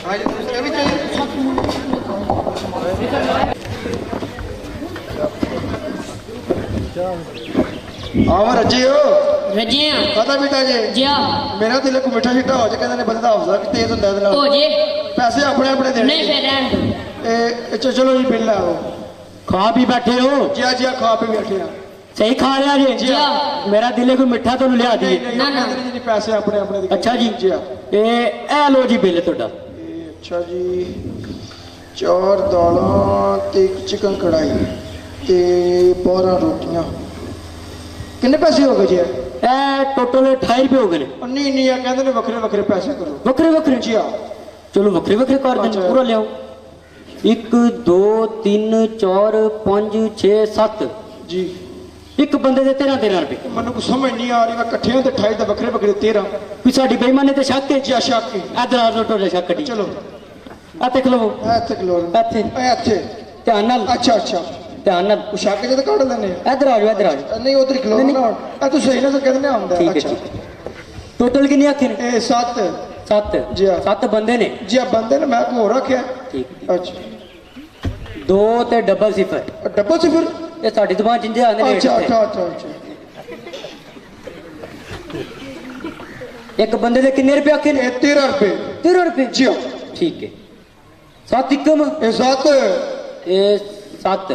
हाँ जी दूसरा भी चाहिए आवा रजे हो रजे पता बेटा जी जिया मेरा दिल को मिठा शिठा हो जाए कहते ने बंदा हौसला कि तेज होता है हो जे पैसे अपने अपने देने नहीं फिर रहन दो चलो जी बिल आओ खा पी बैठे हो जी जी खा पी बैठे हैं सही खा लिया जी जिया मेरा दिल कोई मिठा तो लिया दिए ना ना जी पैसे अपने अपने अच्छा जी जी ए लो जी बिल ਤੁਹਾਡਾ अच्छा जी 4 दालां ते चिकन कढ़ाई ते 12 रोटियां कितने पैसे हो गए जी टोटल 28 रुपए हो गए नहीं नहीं ये कहते ने वक्रे वक्रे पैसे करो वक्रे वक्रे जी हाँ चलो वक्रे वक्रे कर दें पूरा लियाओ 1 2 3 4 5 6 7 जी एक बंदे दे 13 रुपए मैं कुछ समझ नहीं आ रही मैं कट्ठे तो 28 तो वक्रे वक्रे 13 कोई साडी बेईमानी ते शक है जी शक इधर आ टोटल शक कटी चलो आ देख लो ਇੱਥੇ ਕਿਲੋ ਇੱਥੇ ਇੱਥੇ ध्यान नाल ਅੱਛਾ ਅੱਛਾ ध्यान नाल ਉਹ ਸ਼ੱਕ ਜਦ ਕੱਢ ਲੈਣੇ इधर आ जाओ ਨਹੀਂ ਉਧਰ ਖਲੋ ਨਾ ਇਹ ਤੂੰ ਸਹੀ ਨਾ ਕਹਿੰਦੇ ਨੇ ਆਉਂਦਾ ठीक है ਅੱਛਾ ठीक टोटल कितने आखे ने ਇਹ 7 7 जी हाँ। 7 बंदे ने ਜੀ ਆ ਬੰਦੇ ਨੇ ਮੈਂ ਕੋ ਰੱਖਿਆ ठीक ਅੱਛਾ 2 ਤੇ डबल सिफर ਡੱਬਾ ਸੀ ਫਿਰ ये साडी दुकान जिंदे आने रेट ਅੱਛਾ है ਅੱਛਾ ਅੱਛਾ ਅੱਛਾ एक बंदे दे कितने रुपए आखे ने ਇਹ 13 ਰੁਪਏ 13 रुपए जी हाँ। ठीक है 7 इकम ਇਹ 7 ये 7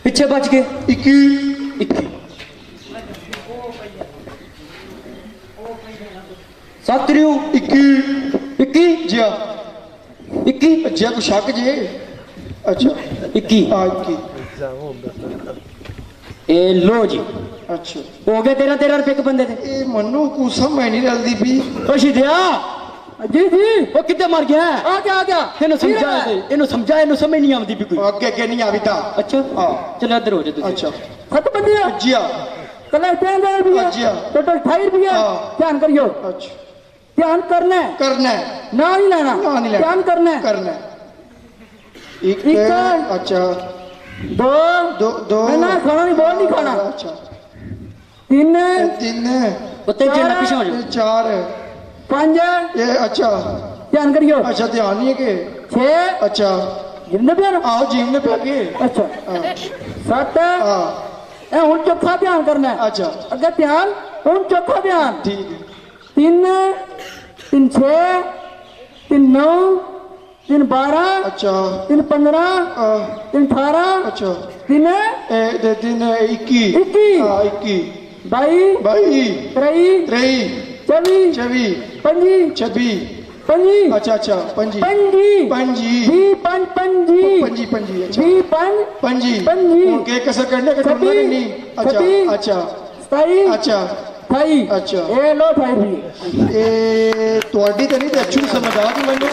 पीछे बच गए 21 21 7 रियो 21 21 ਜੀ ਆ 21 ਜੇ ਕੋ ਸ਼ੱਕ ਜੇ ਅੱਛਾ 21 ਆ 21 ये लो जी ਅੱਛਾ हो गए 13 रुपए के बंदे थे ਇਹ ਮੈਨੂੰ ਕੋ ਸਮਝ ਨਹੀਂ ਰਲਦੀ ਵੀ खुशी दिया जी जी वो कितने मर गया आ गया इन्हें समझा इन्हें समझा इन्हें समझ नहीं आती भी कोई ਅੱਗੇ ਅੱਗੇ ਨਹੀਂ ਆਵੀ ਤਾਂ अच्छा हाँ। चलो इधर हो जाओ ਅੱਛਾ 7 बंदे ਜੀ ਆ कलर 13 रुपया जी हाँ। टोटल 28 रुपया हाँ। ध्यान करियो ਅੱਛਾ ध्यान करना है करना है ना नहीं लेना ना नहीं लेना ध्यान करना है करना है एक एक अच्छा दो दो दो मैं ना खाना नहीं बोल नहीं खाना अच्छा 3 तीन उत्ते चलना पीछे हो जाओ 4 5 ये अच्छा ध्यान करियो अच्छा ध्यान नहीं है कि 6 अच्छा जिंदे प्यार आओ जीव ने पे के अच्छा हाँ 7 हाँ, ए हुन चोखा ध्यान करना है अच्छा अगर ध्यान हुन चोखा ध्यान ठीक है 3 3 6 3 9 3 12 अच्छा 3 15 आ, 3 18 अच्छा 3 ए दे दिन 21 21 हाँ 21 22 22 23 23 24 24 25 26 25 अच्छा अच्छा पंजी 25 पंजी 25 25 पंजी पंजी अच्छा 25 पंजी पंजी ओके कैसा करने का ढूंढना कि नहीं अच्छा छब्बी, अच्छा 27 अच्छा 28 अच्छा ए लो 28 ਇਹ ਤੁਹਾਡੀ ਤਾਂ ਨਹੀਂ ਤੇ ਅੱਛੂ ਸਮਝ ਆ ਗਈ ਮੈਨੂੰ